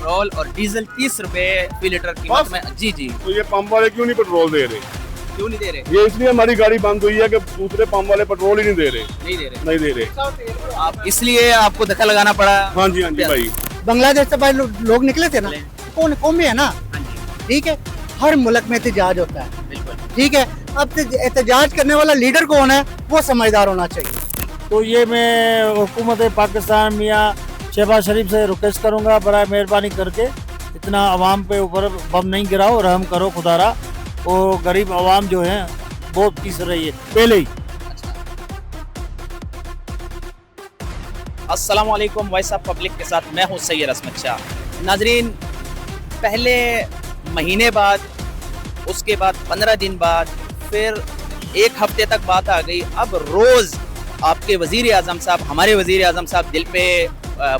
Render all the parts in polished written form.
Petrol और diesel 30 रुपए फी litre कीमत में। जी जी, तो ये पंप वाले क्यों नहीं पेट्रोल दे रहे? क्यों नहीं दे रहे? ये इसलिए हमारी गाड़ी बंद हुई है कि दूसरे पंप वाले पेट्रोल ही नहीं दे रहे। नहीं दे रहे। नहीं दे रहे। आप इसलिए आपको धक्का लगाना पड़ा? हाँ जी भाई। बांग्लादेश से भाई लोग निकले थे ना, कौन कौमी है ना, हाँ जी, ठीक है। हर मुल्क में एहतजाज होता है, बिल्कुल। ठीक है। अब एहतजाज करने वाला लीडर कौन है, वो समझदार होना चाहिए। तो ये मैं हुकूमत पाकिस्तान मियाँ शहबाज शरीफ से रिक्वेस्ट करूँगा, बड़ा मेहरबानी करके इतना आवाम पे ऊपर बम नहीं गिराओ, रहम करो खुदारा। वो गरीब आवाम जो है बहुत पीस रही है पहले ही। अस्सलाम वालेकुम, वॉइस ऑफ पब्लिक के साथ मैं हूं सैयद असमत शाह। नाजरीन, पहले महीने बाद, उसके बाद 15 दिन बाद, फिर एक हफ्ते तक बात आ गई। अब रोज़ आपके वज़ीर आज़म साहब, हमारे वज़ीर आज़म साहब दिल पे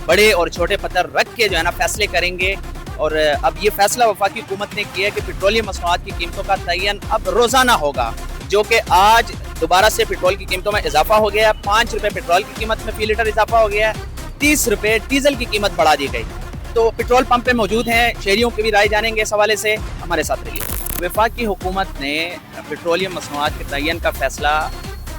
बड़े और छोटे पत्थर रख के जो है ना फैसले करेंगे। और अब ये फैसला वफाकी हुकूमत ने किया है कि पेट्रोलियम मसनूआत की कीमतों का तयन अब रोज़ाना होगा, जो कि आज दोबारा से पेट्रोल की कीमतों में इजाफा हो गया है। 5 रुपये पेट्रोल की कीमत में फी लीटर इजाफा हो गया है। 30 रुपये डीजल की कीमत बढ़ा दी गई। तो पेट्रोल पंप पे मौजूद हैं, शहरियों की भी राय जानेंगे इस हवाले से, हमारे साथ रहिए। वफाकी हुकूमत ने पेट्रोलियम मसनूआत के तयन का फैसला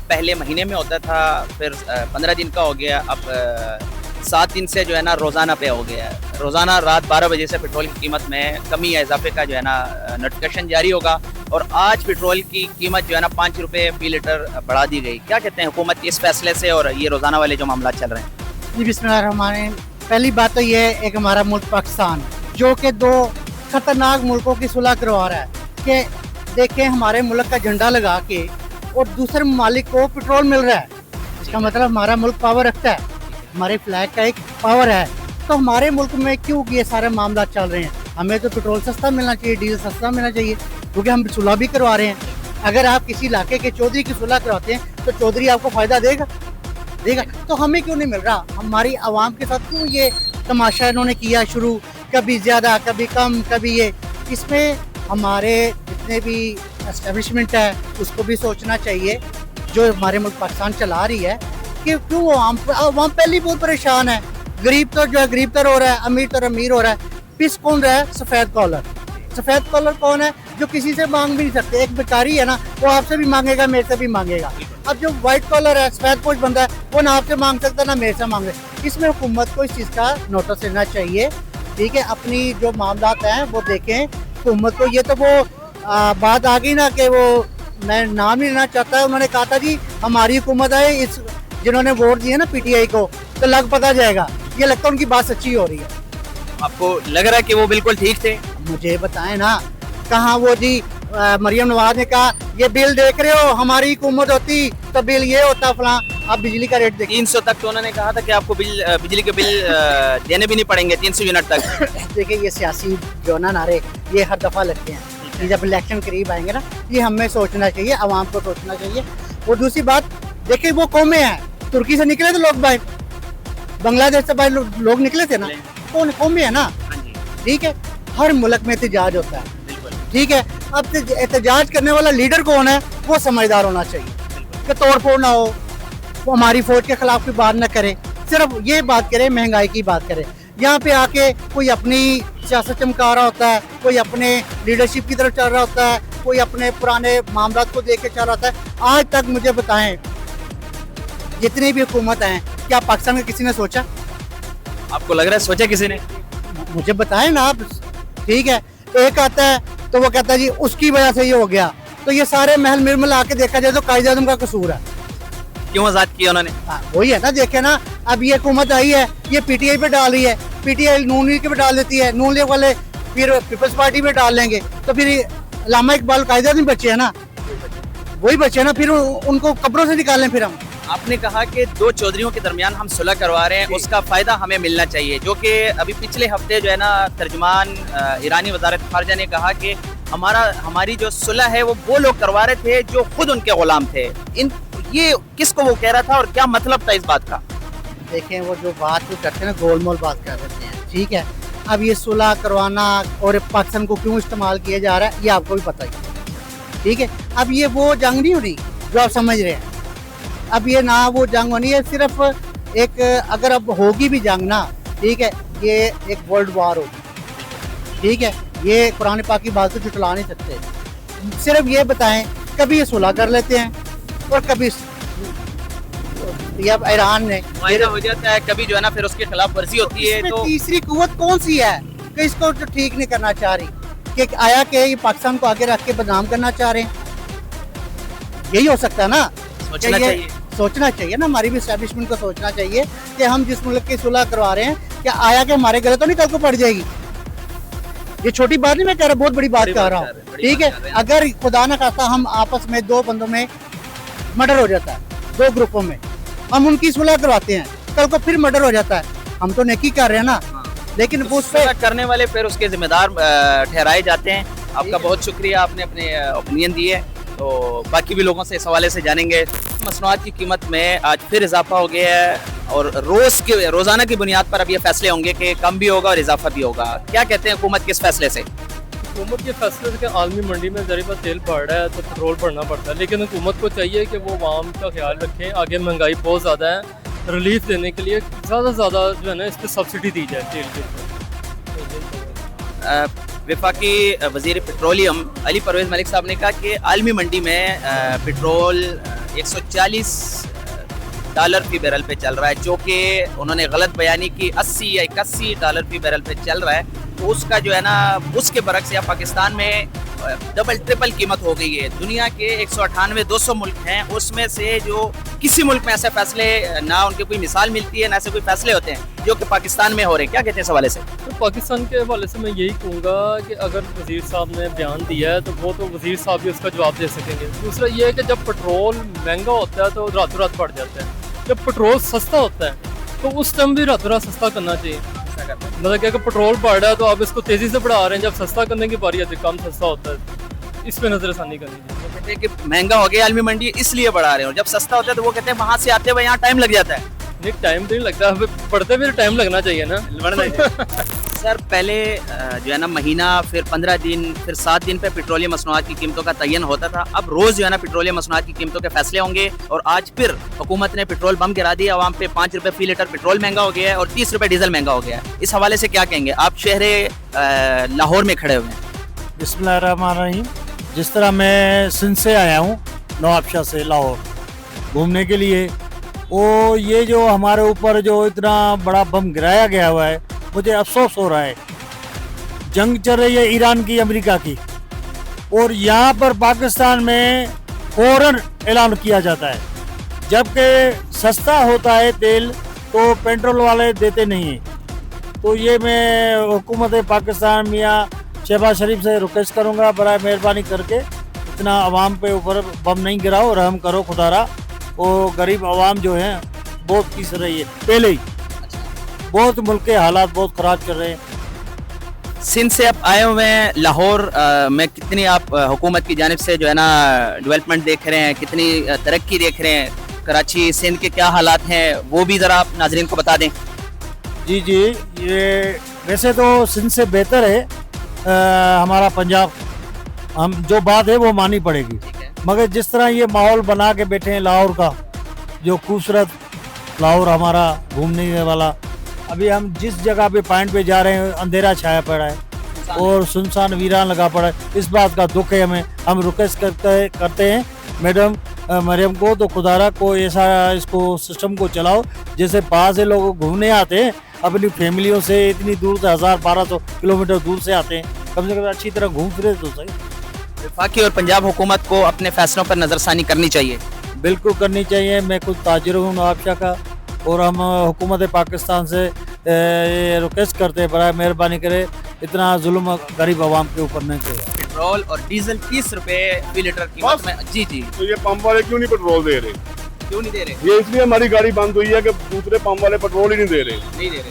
पहले महीने में होता था, फिर 15 दिन का हो गया, अब 7 दिन से जो है ना रोज़ाना पे हो गया है। रोज़ाना रात 12 बजे से पेट्रोल की कीमत में कमी या इजाफे का जो है ना नोटिफिकेशन जारी होगा। और आज पेट्रोल की कीमत जो है ना 5 रुपये फी लीटर बढ़ा दी गई। क्या कहते हैं हुकूमत के इस फैसले से और ये रोज़ाना वाले जो मामला चल रहे हैं? जी बिस्मिल्लाहिर्रहमानिर्रहीम। पहली बात तो ये है, एक हमारा मुल्क पाकिस्तान जो कि 2 खतरनाक मुल्कों की सुलह करवा रहा है कि देखें हमारे मुल्क का झंडा लगा के और दूसरे ममालिक को पेट्रोल मिल रहा है। इसका मतलब हमारा मुल्क पावर रखता है, हमारे फ्लैग का एक पावर है। तो हमारे मुल्क में क्यों ये सारे मामला चल रहे हैं? हमें तो पेट्रोल सस्ता मिलना चाहिए, डीजल सस्ता मिलना चाहिए, क्योंकि हम सुलह भी करवा रहे हैं। अगर आप किसी इलाके के चौधरी की सुलह करवाते हैं तो चौधरी आपको फ़ायदा देगा। तो हमें क्यों नहीं मिल रहा? हमारी आवाम के साथ क्यों ये तमाशा इन्होंने किया शुरू, कभी ज़्यादा कभी कम कभी ये। इसमें हमारे जितने भी एस्टेब्लिशमेंट है उसको भी सोचना चाहिए, जो हमारे मुल्क पाकिस्तान चला रही है, कि क्यों आवाम पहले बहुत परेशान है। गरीब तो जो है गरीब तर हो रहा है, अमीर तो अमीर हो रहा है। पिस कौन रहा है? सफ़ेद कॉलर। सफ़ेद कॉलर कौन है? जो किसी से मांग भी नहीं सकते। एक बेकारी है ना, वो आपसे भी मांगेगा, मेरे से भी मांगेगा। अब जो वाइट कॉलर है, सफ़ेद पोश बंदा है, वो ना आपसे मांग सकता ना मेरे से मांगे। इसमें हुकूमत को इस चीज़ का नोटिस लेना चाहिए, ठीक है। अपनी जो मामलात हैं वो देखें हुकूमत को। ये तो वो बात आ गई ना कि वो, मैं नाम नहीं लेना चाहता है, उन्होंने कहा था जी हमारी हुकूमत है, इस जिन्होंने वोट दिए ना पीटीआई को, तो लग पता जाएगा। ये लगता है उनकी बात सच्ची हो रही है। आपको लग रहा है कि वो बिल्कुल ठीक थे? मुझे बताएं ना, कहाँ वो जी मरियम नवाज ने कहा ये बिल देख रहे हो, हमारी हुकूमत होती तो बिल ये होता फलां। आप बिजली का रेट देखिए 300 तक तो उन्होंने कहा था कि आपको बिजली के बिल देने भी नहीं पड़ेंगे 300 यूनिट तक। देखिए ये सियासी जो ना नारे ये हर दफ़ा लगते हैं, ये जब इलेक्शन करीब आएंगे ना, ये हमें सोचना चाहिए, आवाम को सोचना चाहिए। और दूसरी बात देखिए, वो कौमें हैं, तुर्की से निकले थे लोग बाहर, बांग्लादेश से बाहर लोग निकले थे ना, कौन कौमें है ना, ठीक है। हर मुल्क में एहतजाज होता है, ठीक है। अब एहतजाज करने वाला लीडर कौन है, वो समझदार होना चाहिए कि तोड़ फोड़ ना हो, वो हमारी फौज के खिलाफ कोई बात ना करे, सिर्फ ये बात करे, महंगाई की बात करे। यहाँ पे आके कोई अपनी सियासत चमका रहा होता है, कोई अपने लीडरशिप की तरफ चल रहा होता है, कोई अपने पुराने मामला को देख के चल रहा होता है। आज तक मुझे बताएं, जितनी भी हुकूमत हैं, क्या पाकिस्तान का किसी ने सोचा? आपको लग रहा है सोचा किसी ने? मुझे बताएं ना आप, ठीक है। एक आता है तो वो कहता है जी उसकी वजह से ये हो गया, तो ये सारे महल निर्मल आके देखा जाए तो कायदे आज़म का कसूर है। क्यों आज़ाद किया उन्होंने? वही है ना, देखे ना, अब ये हुकूमत आई है, ये पीटीआई पे डाल रही है, पीटीआई नून लीग पे डाल देती है, नून लीग वाले फिर पीपल्स पार्टी पे डाल लेंगे, तो फिर अल्लामा इकबाल कायदे आज़म बचे हैं ना, वही बचे हैं ना, फिर उनको कब्रों से निकालें फिर हम। आपने कहा कि 2 चौधरियों के दरमियान हम सुलह करवा रहे हैं, उसका फ़ायदा हमें मिलना चाहिए, जो कि अभी पिछले हफ्ते जो है ना तर्जुमान ईरानी वजारत खारजा ने कहा कि हमारी जो सुलह है वो लोग करवा रहे थे जो खुद उनके गुलाम थे। ये किसको वो कह रहा था और क्या मतलब था इस बात का? देखें, वो जो बात वो करते हैं ना, गोलमोल बात कर देते हैं, ठीक है। अब ये सुलह करवाना और पाकिस्तान को क्यों इस्तेमाल किया जा रहा है, ये आपको भी पता ही, ठीक है। अब ये वो जंग नहीं हो रही जो आप समझ रहे हैं, अब ये ना वो जंग होनी है, सिर्फ एक, अगर अब होगी भी जंग ना, ठीक है, ये एक वर्ल्ड वार होगी, ठीक है, ये कुरान पाक की बात तो जुटला नहीं सकते। सिर्फ ये बताएं, कभी ये सुलह कर लेते हैं और कभी ये अब ईरान ने माहिदा हो जाता है, कभी जो है ना फिर उसकी खिलाफ वर्जी होती है। इसमें तो तीसरी कुव्वत कौन सी है कि इसको जो ठीक नहीं करना चाह रही, कि आया कि ये पाकिस्तान को आगे रख के बदनाम करना चाह रहे हैं? यही हो सकता है ना। सोचना कि ये चाहिए। सोचना चाहिए ना, हमारी भी एस्टैब्लिशमेंट को सोचना चाहिए कि हम जिस मुल्क की सुलह करवा रहे हैं, क्या आया कि हमारे गले तो नहीं कल को पड़ जाएगी? ये छोटी बात नहीं मैं कह रहा, बहुत बड़ी बात कह रहा हूँ। ठीक है, अगर खुदा न खास्ता हम आपस में दो बंदों में मर्डर हो जाता है, दो ग्रुपों में, हम उनकी सुलह करवाते हैं, कल को फिर मर्डर हो जाता है, हम तो नेकी कर रहे हैं ना। लेकिन वो उस पे करने वाले फिर उसके जिम्मेदार ठहराए जाते हैं। आपका बहुत शुक्रिया, आपने अपने ओपिनियन दिए। तो बाकी भी लोगों से इस हवाले से जानेंगे। मसनूआत की कीमत में आज फिर इजाफा हो गया है और रोजाना की बुनियाद पर अब ये फैसले होंगे कि कम भी होगा और इजाफा भी होगा। क्या कहते हैं हुकूमत किस फैसले से? हुकूमत के फैसले से कि आलमी मंडी में ज़रिए तेल बढ़ रहा है तो पेट्रोल बढ़ना पड़ता है, लेकिन हुकूमत को चाहिए कि वो आवाम का ख्याल रखें। आगे महंगाई बहुत ज़्यादा है, रिलीफ देने के लिए ज़्यादा से ज़्यादा जो है ना इस पर सब्सिडी दी जाए तेल के ऊपर। वफाकी वज़ीर पेट्रोलियम अली परवेज़ मलिक साहब ने कहा कि आलमी मंडी में पेट्रोल 140 डॉलर फी बैरल पे चल रहा है, जो कि उन्होंने गलत बयानी की 80 या 81 डॉलर फी बैरल पे चल रहा है। तो उसका जो है ना उसके बरक्स या पाकिस्तान में डबल ट्रिपल कीमत हो गई है। दुनिया के 198-200 मुल्क हैं, उसमें से जो किसी मुल्क में ऐसे फैसले ना उनकी कोई मिसाल मिलती है, ना ऐसे कोई फैसले होते हैं जो कि पाकिस्तान में हो रहे हैं। क्या कहते हैं इस हवाले से? तो पाकिस्तान के हवाले से मैं यही कहूँगा कि अगर वज़ीर साहब ने बयान दिया है तो वो तो वज़ीर साहब भी उसका जवाब दे सकेंगे। दूसरा ये है कि जब पेट्रोल महंगा होता है तो रातों रात बढ़ जाता है, जब पेट्रोल सस्ता होता है तो उस टाइम भी रातों रात सस्ता करना चाहिए। मतलब क्या कि पेट्रोल बढ़ रहा है तो आप इसको तेज़ी से बढ़ा रहे हैं, जब सस्ता करने की बारी आती है कम सस्ता होता है, इस पर नज़रसानी करनी चाहिए। कहते हैं कि महंगा हो गया आलमी मंडी इसलिए बढ़ा रहे हैं, और जब सस्ता होता है तो वो कहते हैं वहाँ से आते हुए यहाँ टाइम लग जाता है। नहीं, टाइम तो नहीं लगता, बढ़ते भी टाइम लगना चाहिए ना। सर पहले जो है ना महीना, फिर 15 दिन, फिर 7 दिन पे पेट्रोलियम मसनूआत की कीमतों का तयन होता था। अब रोज़ जो है ना पेट्रोलियम मसनूआत की कीमतों के फैसले होंगे और आज फिर हुकूमत ने पेट्रोल बम गिरा दिया। आवाम पे 5 रुपये फी लीटर पेट्रोल महंगा हो गया है और 30 रुपये डीजल महंगा हो गया है। इस हवाले से क्या कहेंगे? आप शहर लाहौर में खड़े हुए हैं। बिस्मिल्लाहिर्रहमानिर्रहीम। जिस तरह मैं सिंध से आया हूँ, नवाबशाह से लाहौर घूमने के लिए, वो ये जो हमारे ऊपर जो इतना बड़ा बम गिराया गया हुआ है, मुझे अफसोस हो रहा है। जंग चल रही है ईरान की, अमेरिका की, और यहाँ पर पाकिस्तान में फौरन ऐलान किया जाता है, जबकि सस्ता होता है तेल तो पेट्रोल वाले देते नहीं हैं। तो ये मैं हुकूमत पाकिस्तान मियाँ शहबाज शरीफ से रिक्वेस्ट करूँगा, बराए मेहरबानी करके इतना आवाम पे ऊपर बम नहीं गिराओ, रहम करो खुदारा। वो गरीब आवाम जो है बहुत पीस रही है, पहले ही बहुत मुल्क के हालात बहुत ख़राब चल रहे हैं। सिंध से आप आए हुए हैं लाहौर में, कितनी आप हुकूमत की जानिब से जो है ना डेवलपमेंट देख रहे हैं, कितनी तरक्की देख रहे हैं? कराची सिंध के क्या हालात हैं वो भी ज़रा आप नाजरीन को बता दें। जी, ये वैसे तो सिंध से बेहतर है हमारा पंजाब, हम जो बात है वो माननी पड़ेगी। मगर जिस तरह ये माहौल बना के बैठे हैं लाहौर का, जो खूबसूरत लाहौर हमारा घूमने वाला, अभी हम जिस जगह पे पॉइंट पे जा रहे हैं अंधेरा छाया पड़ा है और सुनसान वीरान लगा पड़ा है। इस बात का दुख है हमें। हम रिक्वेस्ट करते हैं मैडम मरियम को, तो खुदारा को ऐसा इसको सिस्टम को चलाओ जैसे बाहर से लोग घूमने आते हैं अपनी फैमिलियों से, इतनी दूर से 1000-1200 किलोमीटर दूर से आते हैं, कम से कम अच्छी तरह घूम फिरे तो सही। वफाकी और पंजाब हुकूमत को अपने फैसलों पर नज़रसानी करनी चाहिए। बिल्कुल करनी चाहिए। मैं खुद ताजिर हूँ नवाबशाह का, और हम हुकूमत पाकिस्तान से ये रिक्वेस्ट करते हैं, बराए मेहरबानी करे इतना जुल्म गरीब आवाम के ऊपर नहीं करेगा। पेट्रोल और डीजल 30 रुपए फी लीटर कीमत में। जी, तो ये पंप वाले क्यों नहीं पेट्रोल दे रहे? क्यों नहीं दे रहे? ये इसलिए हमारी गाड़ी बंद हुई है कि दूसरे पंप वाले पेट्रोल ही नहीं दे रहे।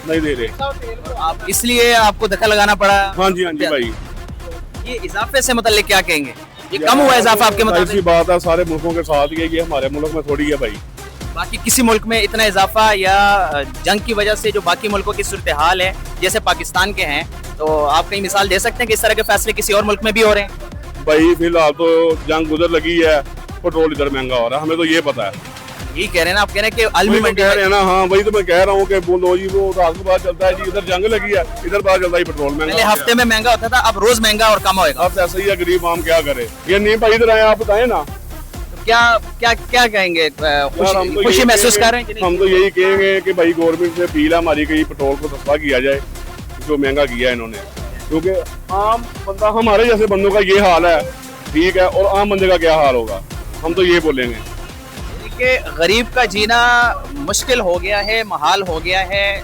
नहीं दे रहे। नहीं। आप इसलिए आपको धक्का लगाना पड़ा। हाँ जी भाई। ये इजाफे से मुतल्लिक क्या कहेंगे? ये कम हुआ इजाफा आपके ऐसी मुताबिक? बात है, सारे मुल्कों के साथ ये हमारे मुल्क में थोड़ी है भाई। बाकी किसी मुल्क में इतना इजाफा या जंग की वजह से जो बाकी मुल्कों की सूरत हाल है जैसे पाकिस्तान के हैं, तो आप कहीं मिसाल दे सकते हैं कि इस तरह के फैसले किसी और मुल्क में भी हो रहे हैं? भाई फिलहाल तो जंग गुजर लगी है, पेट्रोल इधर महंगा हो रहा है, हमें तो ये पता है। यही कह रहे हैं ना आप, कह रहे हैं कि वही अलमी तो मंडी कह में रहे हैं ना, हाँ वही तो मैं कह रहा हूँ कि बोलो जी वो रात को बात चलता है जी, इधर जंग लगी है, इधर बात चलता है पेट्रोल महंगा पहले हो हफ्ते गया। में महंगा होता था, अब रोज महंगा और कम होएगा। अब ऐसा ही है, गरीब आम क्या करे। ये नहीं भाई इधर आए आप बताएं ना। क्या क्या क्या कहेंगे, यार, हम तो खुशी यही महसूस कहेंगे- कर रहे हैं कि नहीं? हम तो यही कहेंगे कि भाई गवर्नमेंट से अपील है हमारी कि पेट्रोल को सस्ता किया जाए, जो महंगा किया है इन्होंने। क्योंकि आम बंदा, हमारे जैसे बंदों का ये हाल है, ठीक है, और आम बंदे का क्या हाल होगा, हम तो ये बोलेंगे। कि गरीब का जीना मुश्किल हो गया है, महाल हो गया है।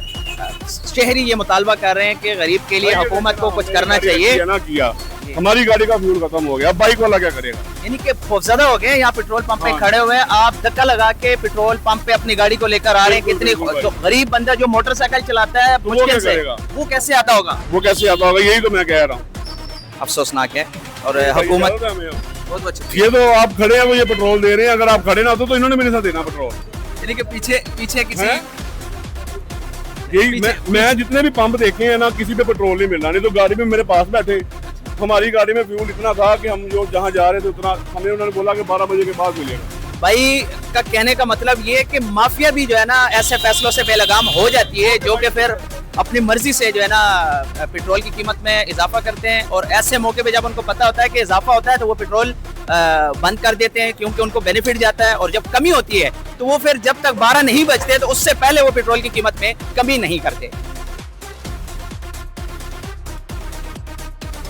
शहरी ये मुतालबा कर रहे हैं कि गरीब के लिए हुकूमत को कुछ करना चाहिए। ना किया, हमारी गाड़ी का फ्यूल खत्म हो गया, अब बाइक वाला क्या करेगा। यानी कि खौफजदा हो गए, यहाँ पेट्रोल पंप पे हाँ। खड़े हुए हैं, आप धक्का लगा के पेट्रोल पंप पे अपनी गाड़ी को लेकर आ रहे हैं। बिल्कुल, कितनी बिल्कुल जो गरीब बंदा जो मोटरसाइकिल चलाता है वो मुश्किल क्या से, करेगा? वो कैसे आता होगा? वो कैसे आता होगा, यही तो मैं कह रहा हूँ। अफसोसनाक है। और हुकूमत बहुत अच्छी, ये तो आप खड़े हैं, वो ये पेट्रोल दे रहे हैं, अगर आप खड़े ना होते तो इन्होंने मेरे साथ देना पेट्रोल। यानी कि पीछे पीछे किसी हैं? यही पीछे- मैं जितने भी पंप देखे हैं ना, किसी पे पेट्रोल नहीं मिल रहा। नहीं तो गाड़ी में मेरे पास बैठे, हमारी गाड़ी में फ्यूल इतना था कि हम जो जहाँ जा रहे थे उतना हमें उन्होंने बोला कि 12 बजे के बाद मिलेगा। भाई का कहने का मतलब ये है कि माफिया भी जो है ना ऐसे फैसलों से बेलगाम हो जाती है, जो कि फिर अपनी मर्जी से जो है ना पेट्रोल की कीमत में इजाफा करते हैं। और ऐसे मौके पे जब उनको पता होता है कि इजाफा होता है तो वो पेट्रोल बंद कर देते हैं, क्योंकि उनको बेनिफिट जाता है। और जब कमी होती है तो वो फिर जब तक 12 नहीं बजते तो उससे पहले वो पेट्रोल की कीमत में कमी नहीं करते।